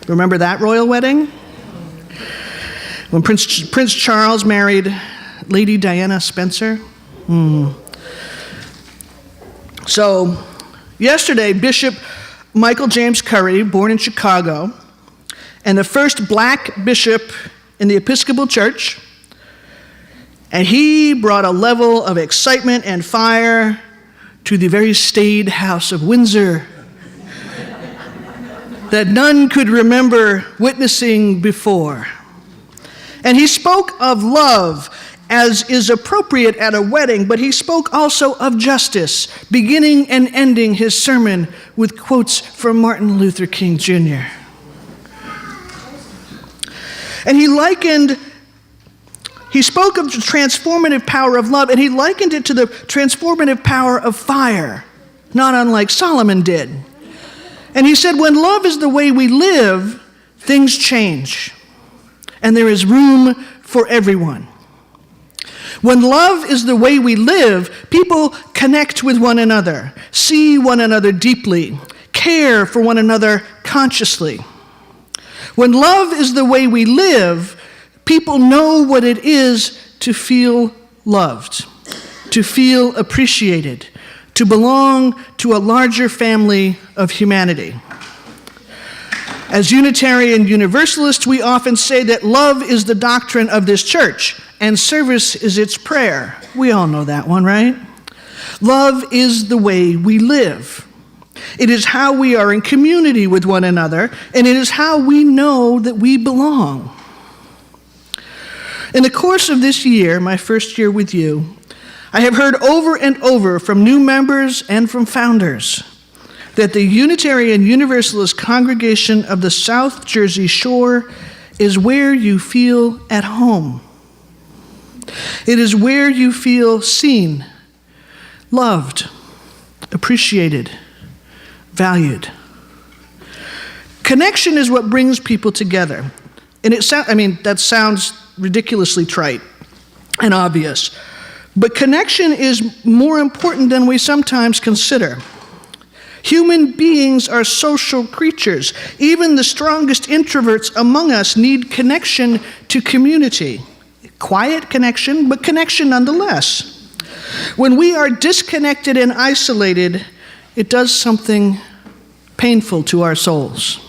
Remember that royal wedding? When Prince Charles married Lady Diana Spencer? So, yesterday, Bishop Michael James Curry, born in Chicago, and the first black bishop in the Episcopal Church, and he brought a level of excitement and fire to the very staid house of Windsor that none could remember witnessing before. And he spoke of love as is appropriate at a wedding, but he spoke also of justice, beginning and ending his sermon with quotes from Martin Luther King Jr. And he spoke of the transformative power of love, and he likened it to the transformative power of fire, not unlike Solomon did. And he said, when love is the way we live, things change, and there is room for everyone. When love is the way we live, people connect with one another, see one another deeply, care for one another consciously. When love is the way we live, people know what it is to feel loved, to feel appreciated, to belong to a larger family of humanity. As Unitarian Universalists, we often say that love is the doctrine of this church, and service is its prayer. We all know that one, right? Love is the way we live. It is how we are in community with one another, and it is how we know that we belong. In the course of this year, my first year with you, I have heard over and over from new members and from founders that the Unitarian Universalist congregation of the South Jersey Shore is where you feel at home. It is where you feel seen, loved, appreciated, valued. Connection is what brings people together. And that sounds ridiculously trite and obvious. But connection is more important than we sometimes consider. Human beings are social creatures. Even the strongest introverts among us need connection to community. Quiet connection, but connection nonetheless. When we are disconnected and isolated, it does something painful to our souls.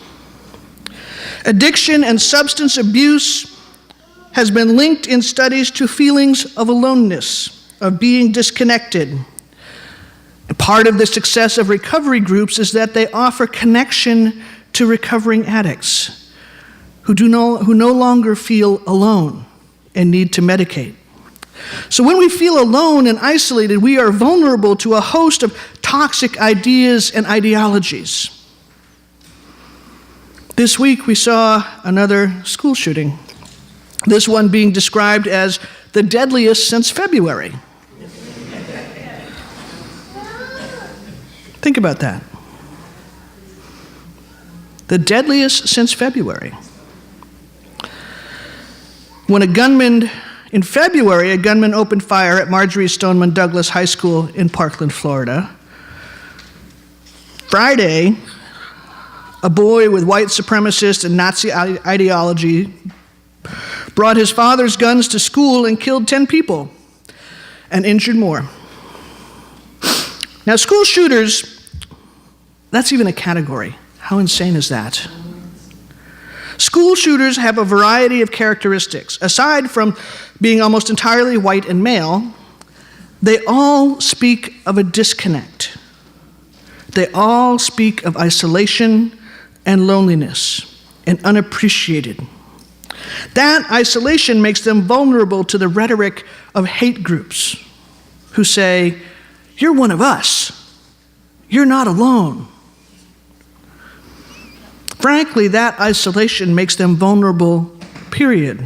Addiction and substance abuse has been linked in studies to feelings of aloneness, of being disconnected. Part of the success of recovery groups is that they offer connection to recovering addicts who no longer feel alone and need to medicate. So when we feel alone and isolated, we are vulnerable to a host of toxic ideas and ideologies. This week we saw another school shooting, this one being described as the deadliest since February. Think about that. The deadliest since February. When in February, a gunman opened fire at Marjory Stoneman Douglas High School in Parkland, Florida. Friday, a boy with white supremacist and Nazi ideology brought his father's guns to school and killed 10 people and injured more. Now, school shooters, that's even a category. How insane is that? School shooters have a variety of characteristics. Aside from being almost entirely white and male, they all speak of a disconnect. They all speak of isolation and loneliness and unappreciated. That isolation makes them vulnerable to the rhetoric of hate groups who say, "You're one of us. You're not alone." Frankly, that isolation makes them vulnerable, period.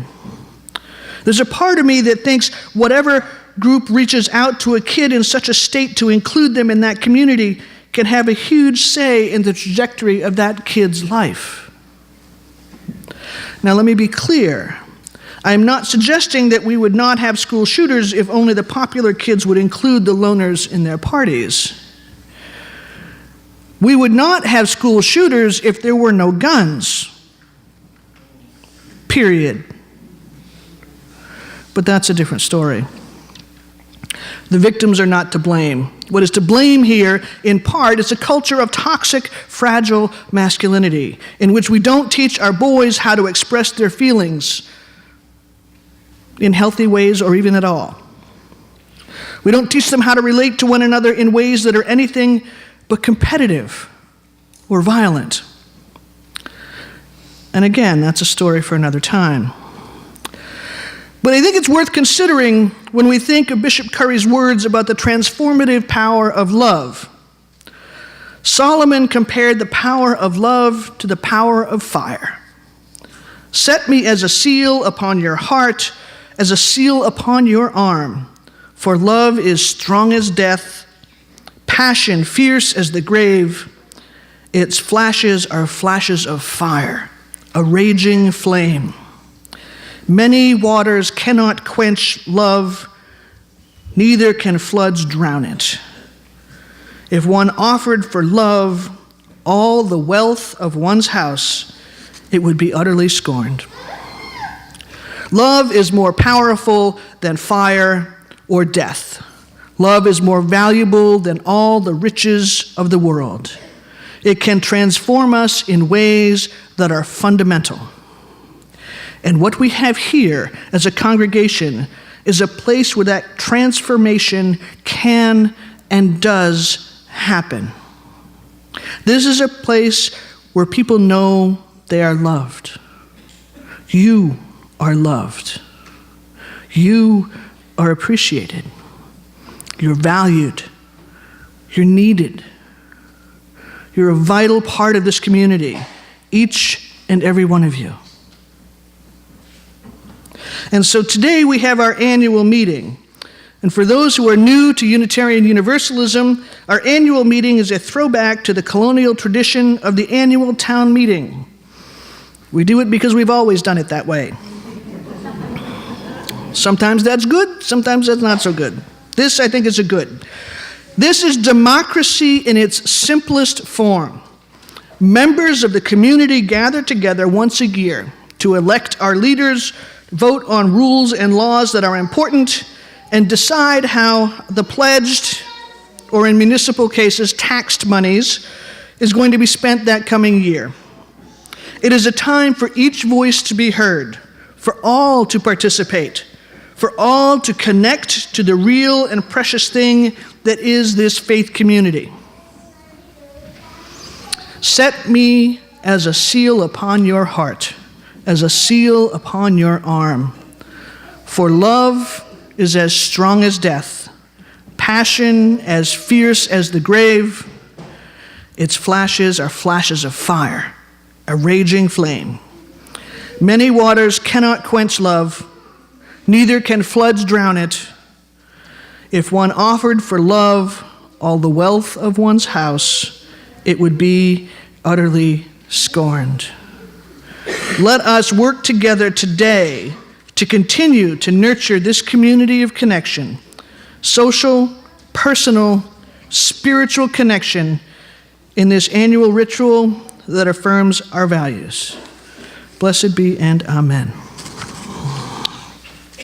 There's a part of me that thinks whatever group reaches out to a kid in such a state to include them in that community can have a huge say in the trajectory of that kid's life. Now, let me be clear. I'm not suggesting that we would not have school shooters if only the popular kids would include the loners in their parties. We would not have school shooters if there were no guns. period. But that's a different story. The victims are not to blame. What is to blame here, in part, is a culture of toxic, fragile masculinity, in which we don't teach our boys how to express their feelings in healthy ways or even at all. We don't teach them how to relate to one another in ways that are anything but competitive or violent. And again, that's a story for another time. But I think it's worth considering when we think of Bishop Curry's words about the transformative power of love. Solomon compared the power of love to the power of fire. Set me as a seal upon your heart, as a seal upon your arm. For love is strong as death, passion fierce as the grave. Its flashes are flashes of fire, a raging flame. Many waters cannot quench love, neither can floods drown it. If one offered for love all the wealth of one's house, it would be utterly scorned. Love is more powerful than fire or death. Love is more valuable than all the riches of the world. It can transform us in ways that are fundamental. And what we have here as a congregation is a place where that transformation can and does happen. This is a place where people know they are loved. You are loved. You are appreciated. You're valued. You're needed. You're a vital part of this community, each and every one of you. And so today we have our annual meeting. And for those who are new to Unitarian Universalism, our annual meeting is a throwback to the colonial tradition of the annual town meeting. We do it because we've always done it that way. Sometimes that's good, sometimes that's not so good. This, I think, is a good. This is democracy in its simplest form. Members of the community gather together once a year to elect our leaders, vote on rules and laws that are important, and decide how the pledged, or in municipal cases, taxed monies, is going to be spent that coming year. It is a time for each voice to be heard, for all to participate, for all to connect to the real and precious thing that is this faith community. Set me as a seal upon your heart, as a seal upon your arm. For love is as strong as death, passion as fierce as the grave. Its flashes are flashes of fire, a raging flame. Many waters cannot quench love, neither can floods drown it. If one offered for love all the wealth of one's house, it would be utterly scorned. Let us work together today to continue to nurture this community of connection, social, personal, spiritual connection in this annual ritual that affirms our values. Blessed be and amen.